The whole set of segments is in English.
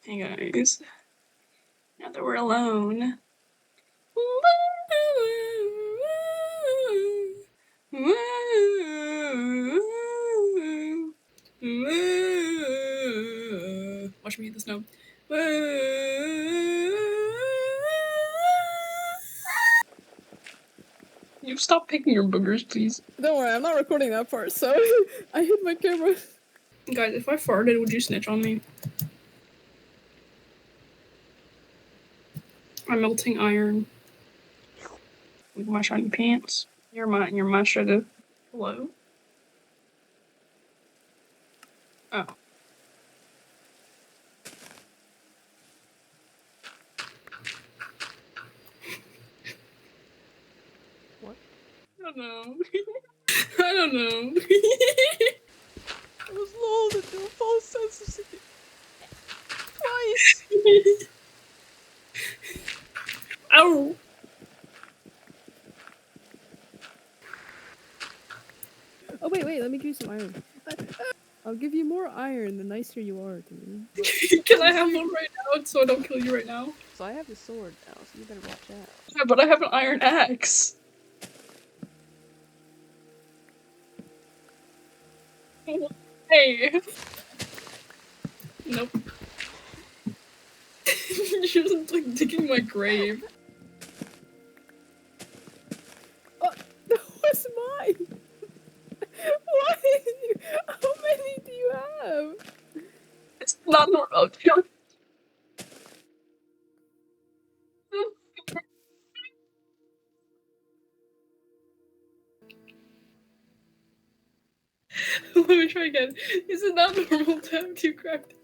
Hey guys, now that we're alone. Watch me hit the snow. You stop picking your boogers, please. Don't worry, I'm not recording that part, so I hid my camera. Guys, if I farted, would you snitch on me? I'm melting iron. With my shiny pants. You're my sugar. Hello? Oh. What? I don't know. I don't know. I was lulled into a false sense of security. Twice! Ow! Oh wait, let me give you some iron. I'll give you more iron the nicer you are to me. Can I have one right now so I don't kill you right now? So I have the sword now, so you better watch out. Yeah, but I have an iron axe. Hey. Nope. You're like digging my grave. Oh, that was mine! Why? How many do you have? It's not normal. Let me try again. Is it not normal to have two cracked?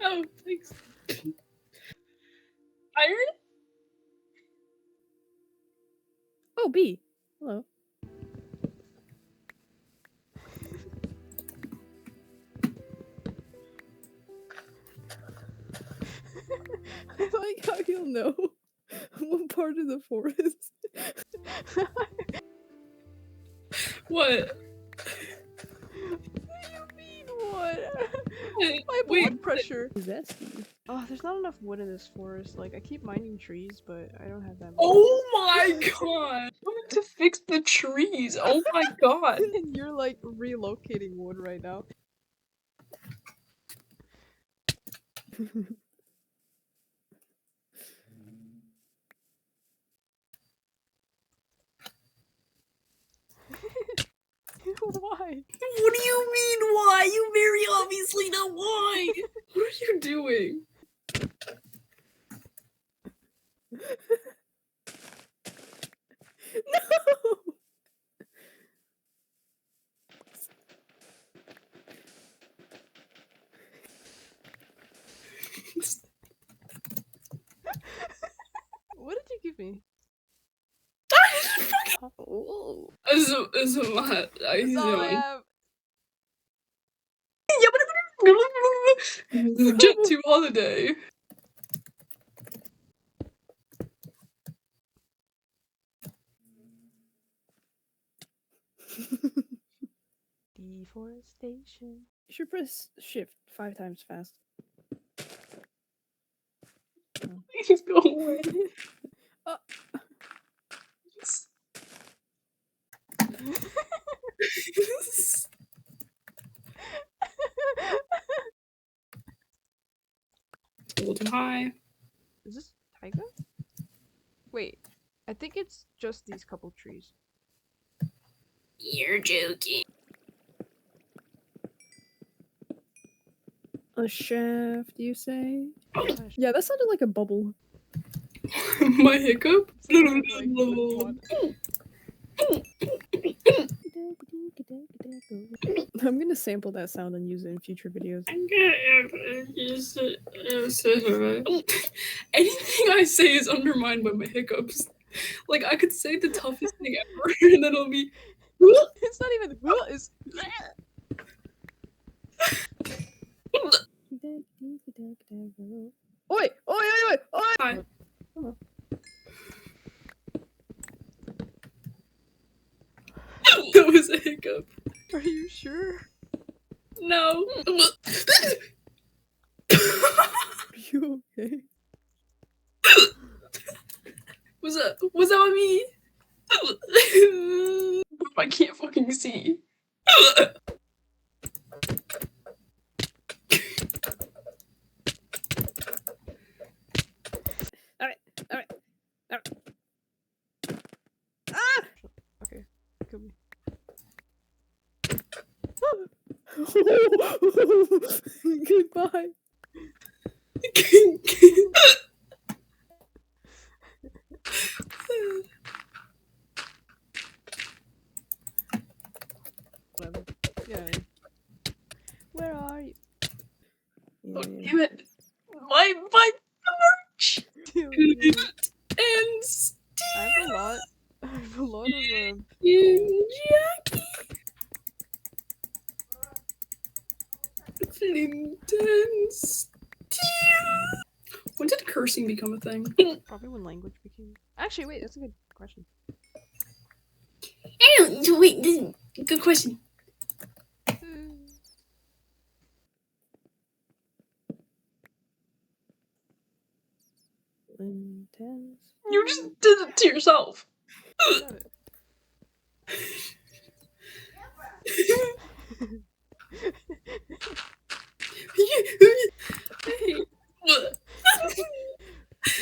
Oh, thanks. Iron? Oh, B. Hello. I like how you'll know what part of the forest. What? What do you mean, what? Wait, My blood pressure. Zesty. Oh, there's not enough wood in this forest. Like, I keep mining trees, but I don't have that much. Oh my god! I wanted to fix the trees. Oh my god. And you're like relocating wood right now. Why? What do you mean why? You very obviously know why. What are you doing? No! What did you give me? Oh. It's my Jet 2 holiday. Deforestation. You should press shift 5 times fast. Please go away. A little too high. Is this taiga? Wait, I think it's just these couple trees. You're joking. A shaft, you say? Yeah, that sounded like a bubble. My hiccup? I'm gonna sample that sound and use it in future videos. Anything I say is undermined by my hiccups. Like, I could say the toughest thing ever, and then it'll be. It's not even. It's. Oi! Hi. That was a hiccup. Are you sure? No. You Okay. Was that on me? I can't fucking see. Alright. Ah! Okay. Kill me. Goodbye. Whatever. Yeah. Where are you? Oh, damn it. My merch! Yeah. And I have a lot. I have a lot of gold. Jackie. Flint and steel. When did cursing become a thing? Probably when language became. Actually, wait. That's a good question. Wait, good question. Intense. You just did it to yourself. Got it.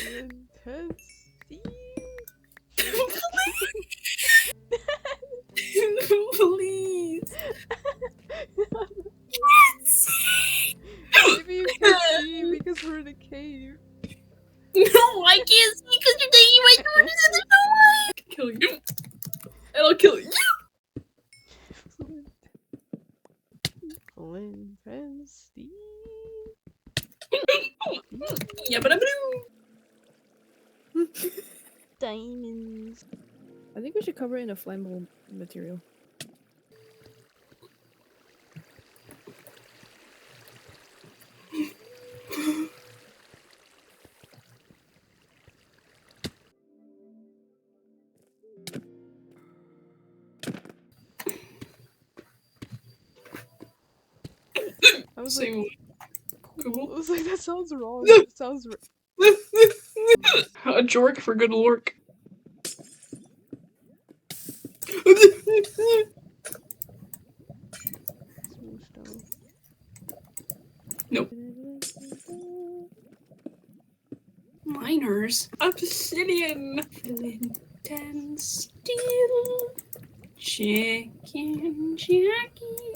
Intensity. Please. Maybe you can see because we're in a cave. No, I can't see because you're taking my torches and there's no light. Kill you. And I'll kill you. Intensity. Yeah, but I'm Diamonds. I think we should cover it in a flammable material. I was like, cool. I was like, that sounds wrong. It sounds. A jork for good lork. Smooth stone. Nope. Miners. Obsidian. Flint and steel. Chicken Jackie.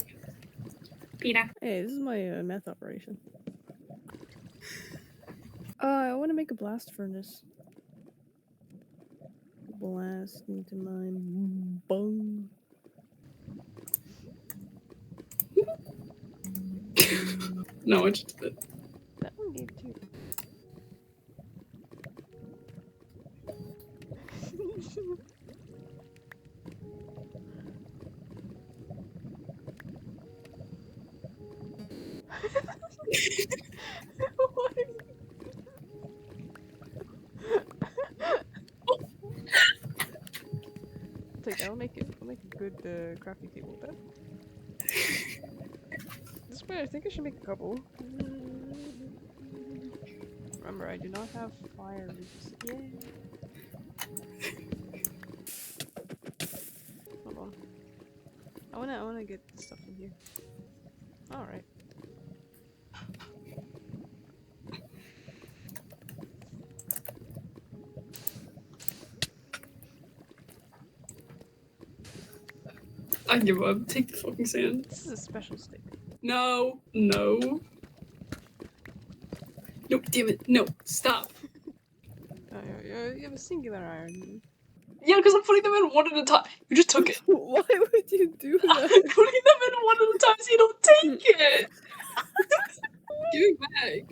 Pita. Hey, this is my meth operation. I want to make a blast furnace. Blast into my bung. No, I just did it. That one gave too. Take that. I'll make it. I'll make a good crafting table with that. This way, I think I should make a couple. Remember, I do not have fire resist. Yay! Hold on. I wanna get stuff in here. All right. I give up. Take the fucking sand. This is a special stick. No. No. Nope, damn it. No. Stop. You have a singular iron. Yeah, because I'm putting them in one at a time. You just took it. Why would you do I'm that? putting them in one at a time so you don't take it. Give it back.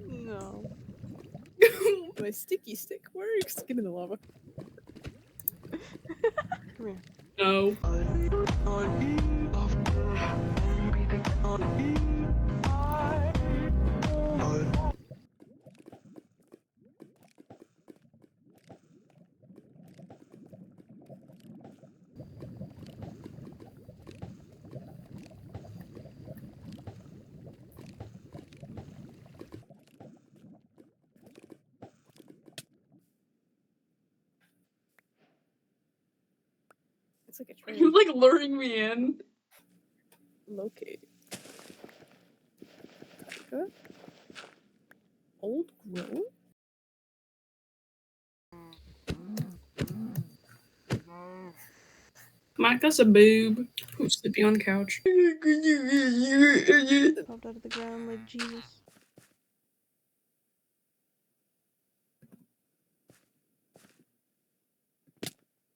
No. My sticky stick works. Get in the lava. Come here. No. It's like a train. You're like luring me in. Locate. Taika? Old grown? Micah's a boob who's sleeping on the couch. Popped out of the ground like Jesus.